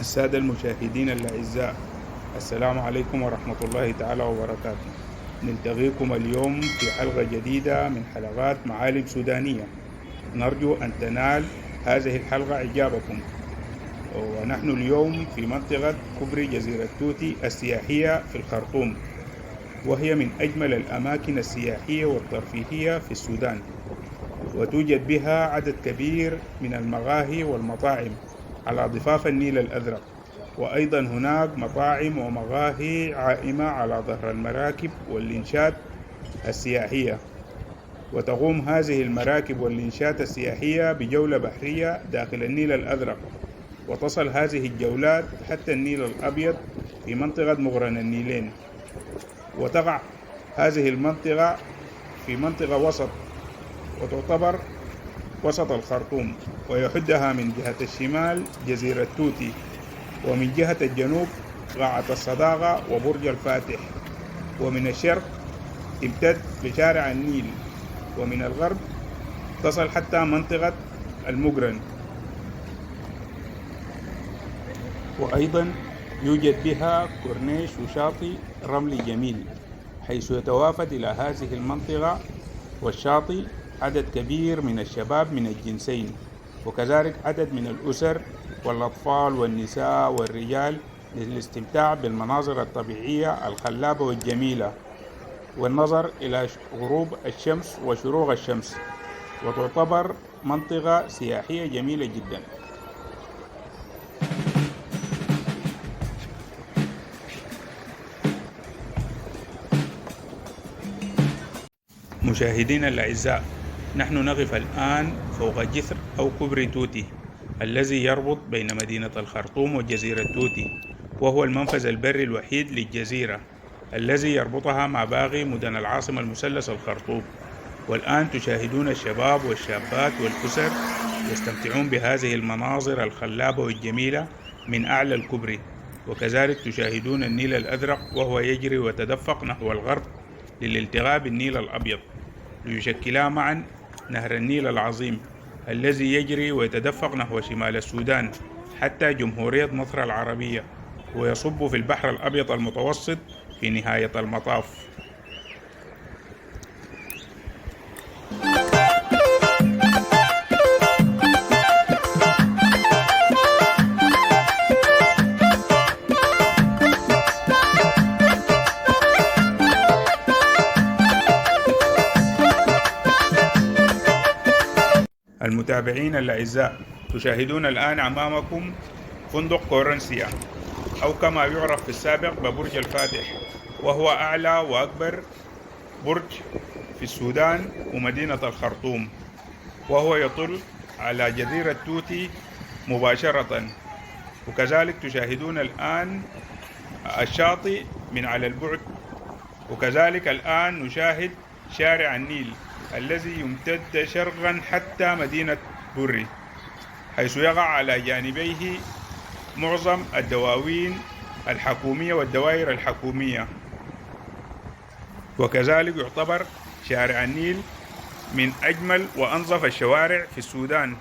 السادة المشاهدين الأعزاء، السلام عليكم ورحمة الله تعالى وبركاته. نلتقيكم اليوم في حلقة جديدة من حلقات معالم سودانية. نرجو أن تنال هذه الحلقة إعجابكم. ونحن اليوم في منطقة كبري جزيرة توتي السياحية في الخرطوم، وهي من أجمل الأماكن السياحية والترفيهية في السودان، وتوجد بها عدد كبير من المقاهي والمطاعم على ضفاف النيل الأزرق، وأيضا هناك مطاعم ومقاهي عائمة على ظهر المراكب واللينشات السياحية. وتقوم هذه المراكب واللينشات السياحية بجولة بحرية داخل النيل الأزرق، وتصل هذه الجولات حتى النيل الأبيض في منطقة مقرن النيلين. وتقع هذه المنطقة في منطقة وسط، وتعتبر وسط الخرطوم، ويحدها من جهة الشمال جزيرة توتي، ومن جهة الجنوب قاعة الصداقة وبرج الفاتح، ومن الشرق تمتد بشارع النيل، ومن الغرب تصل حتى منطقة المقرن. وأيضا يوجد بها كورنيش وشاطئ رملي جميل، حيث يتوافد إلى هذه المنطقة والشاطئ عدد كبير من الشباب من الجنسين، وكذلك عدد من الأسر والأطفال والنساء والرجال للاستمتاع بالمناظر الطبيعية الخلابة والجميلة، والنظر إلى غروب الشمس وشروق الشمس. وتعتبر منطقة سياحية جميلة جدا. مشاهدينا الأعزاء، نحن نقف الآن فوق جسر أو كوبري توتي الذي يربط بين مدينة الخرطوم وجزيرة توتي، وهو المنفذ البري الوحيد للجزيرة الذي يربطها مع باقي مدن العاصمة المثلث الخرطوم. والآن تشاهدون الشباب والشابات والأسر يستمتعون بهذه المناظر الخلابة والجميلة من أعلى الكوبري، وكذلك تشاهدون النيل الأزرق وهو يجري ويتدفق نحو الغرب للالتقاء بالنيل الأبيض، ليشكلا معا نهر النيل العظيم الذي يجري ويتدفق نحو شمال السودان حتى جمهورية مصر العربية، ويصب في البحر الأبيض المتوسط في نهاية المطاف. المتابعين الأعزاء، تشاهدون الآن أمامكم فندق كورنسيا، أو كما يعرف في السابق ببرج الفاتح، وهو أعلى وأكبر برج في السودان ومدينة الخرطوم، وهو يطل على جزيرة توتي مباشرة. وكذلك تشاهدون الآن الشاطئ من على البعد، وكذلك الآن نشاهد شارع النيل الذي يمتد شرقا حتى مدينة بري، حيث يقع على جانبيه معظم الدواوين الحكومية والدوائر الحكومية. وكذلك يعتبر شارع النيل من أجمل وأنظف الشوارع في السودان،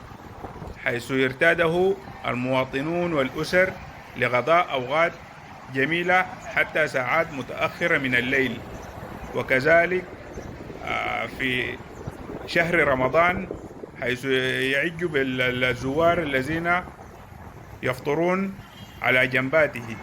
حيث يرتاده المواطنون والأسر لقضاء أوقات جميلة حتى ساعات متأخرة من الليل. وكذلك في شهر رمضان، حيث يعج بالزوار الذين يفطرون على جنباته.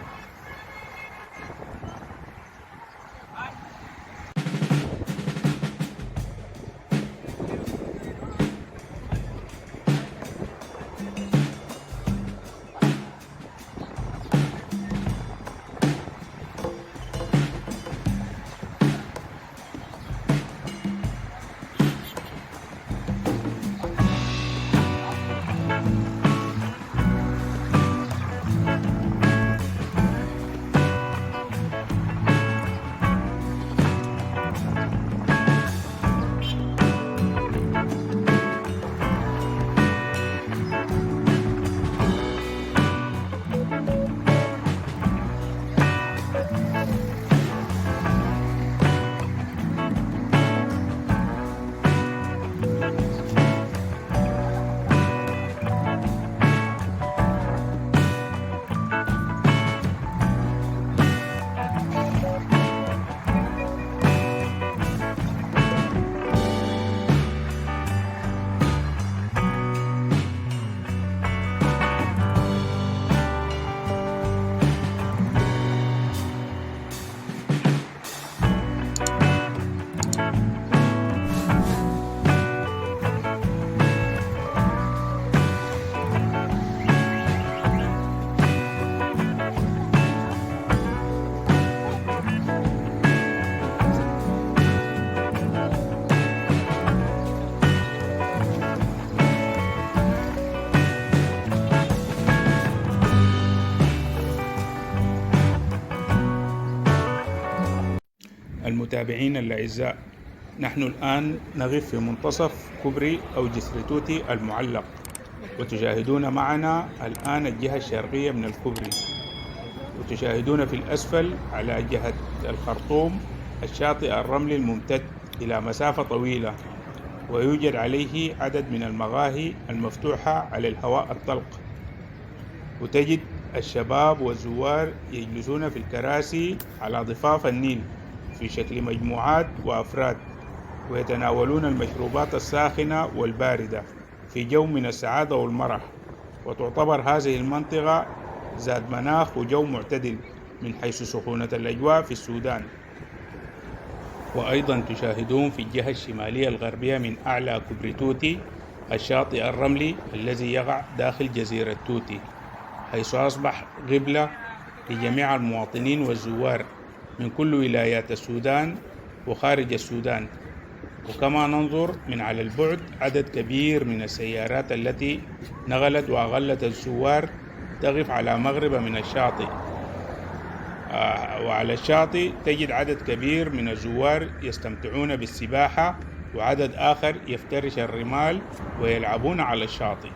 المتابعين الأعزاء، نحن الآن نقف في منتصف كوبري أو جسر توتي المعلق، وتشاهدون معنا الآن الجهة الشرقية من الكوبري، وتشاهدون في الأسفل على جهة الخرطوم الشاطئ الرملي الممتد إلى مسافة طويلة، ويوجد عليه عدد من المقاهي المفتوحة على الهواء الطلق، وتجد الشباب والزوار يجلسون في الكراسي على ضفاف النيل في شكل مجموعات وأفراد، ويتناولون المشروبات الساخنة والباردة في جو من السعادة والمرح. وتعتبر هذه المنطقة ذات مناخ وجو معتدل من حيث سخونة الأجواء في السودان. وأيضا تشاهدون في الجهة الشمالية الغربية من أعلى كوبري توتي الشاطئ الرملي الذي يقع داخل جزيرة توتي، حيث أصبح قبلة لجميع المواطنين والزوار من كل ولايات السودان وخارج السودان. وكما ننظر من على البعد عدد كبير من السيارات التي نقلت وأغلت الزوار تقف على مغربة من الشاطئ، وعلى الشاطئ تجد عدد كبير من الزوار يستمتعون بالسباحة، وعدد آخر يفترش الرمال ويلعبون على الشاطئ.